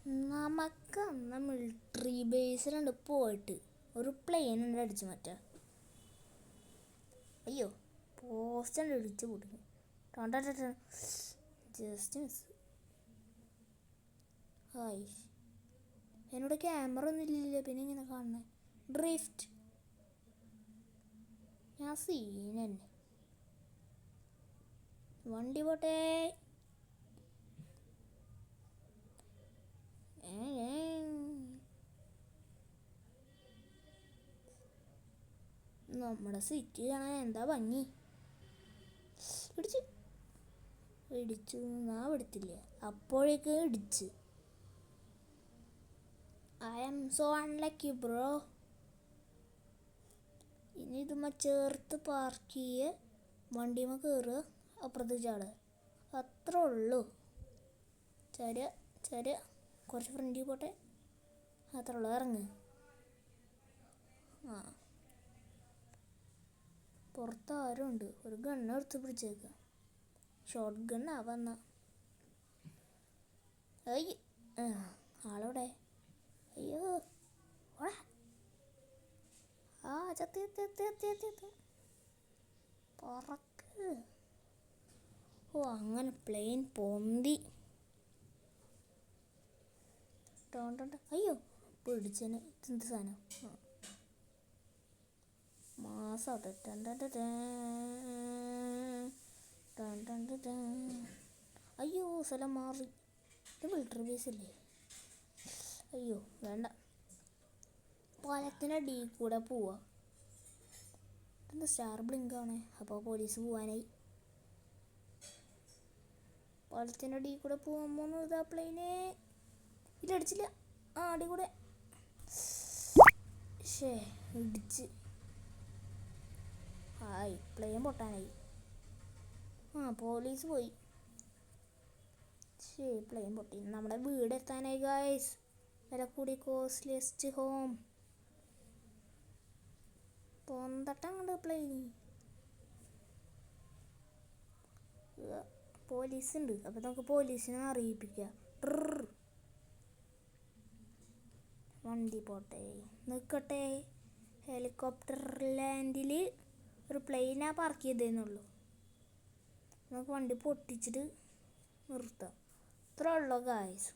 നമുക്ക് അന്ന് മിലിറ്ററി ബേസിലുണ്ട് പോയിട്ട് ഒരു പ്ലെയിൻ ഉണ്ട് അടിച്ചു മാറ്റാം. അയ്യോ, പോസ്റ്റ് ഉണ്ട് ഇടിച്ച് പൊട്ടിക്കും. Just miss. ഹായ്, എന്നോട് ക്യാമറ ഒന്നും ഇല്ലല്ലോ, പിന്നെ ഇങ്ങനെ കാണണേ. ഡ്രിഫ്റ്റ് ഞാൻ സീൻ തന്നെ. വണ്ടി പോട്ടെ. നമ്മുടെ സിറ്റി കാണാൻ എന്താ ഭംഗി. ഇടിച്ചു ഞാൻ എടുത്തില്ല, അപ്പോഴേക്ക് ഇടിച്ച്. I am so unlucky bro. ഇനി ഇതുമ്മ ചേർത്ത് പാർക്ക് ചെയ്യുക, വണ്ടിമ്മ കയറുക, അപ്പുറത്ത് ചാടുക, അത്രേ ഉള്ളൂ. ചര കുറച്ച് ഫ്രണ്ടിൽ പോട്ടെ, അത്രേ ഉള്ളൂ. ഇറങ്ങ്. ആ, പുറത്ത് ആരും ഉണ്ട്. ഒരു ഗണ്ണ് എടുത്ത് പിടിച്ചേക്കുക. ഷോർട്ട് ഗണ്ണാ വന്ന. ആളവിടെ. അയ്യോ, ആ ചത്തി പറക്ക്. ഓ, അങ്ങനെ പ്ലെയിൻ പൊന്തി. അയ്യോ, പിടിച്ചന്. ഇതെന്ത് സാധനം? മാസാട്ടെ. അയ്യോ, സ്ഥലം മാറി. ഇത് മിലിറ്ററി ബേസ് അല്ലേ? അയ്യോ വേണ്ട. പാലത്തിൻ്റെ അടിയിൽ കൂടെ പോവാ. ഇതെന്താ സ്റ്റാർ ബ്ലിങ്ക് ആണേ? അപ്പോൾ പോലീസ് പോവാനായി. പാലത്തിൻ്റെ അടിയിൽ കൂടെ പോകാൻ പോകുന്നു. ഇതാ പ്ലെയിനെ. ഇല്ലടിച്ചില്ല. ആ, അടി കൂടെ ഇടിച്ച്. ഹായ്, പ്ലെയിൻ പൊട്ടാനായി. ആ, പോലീസ് പോയി. പ്ലെയിൻ പൊട്ടി. നമ്മുടെ വീട് എത്താനായി ഗായ്സ്. വില കൂടി കോസ്റ്റ്ലിയസ്റ്റ് ഹോം. പൊന്തട്ടങ്ങണ്ട് പ്ലെയിൻ. പോലീസ് ഉണ്ട്, അപ്പം നമുക്ക് പോലീസിനെ അറിയിപ്പിക്കാം. വണ്ടി പോട്ടെ, നിൽക്കട്ടെ. ഹെലികോപ്റ്റർ ലാൻഡിൽ ഒരു പ്ലെയിനാ പാർക്ക് ചെയ്തേന്നുള്ളൂ. നമുക്ക് വണ്ടി പൊട്ടിച്ചിട്ട് നിർത്താം. ഇത്രേ ഉള്ളൂ ഗായ്സ്.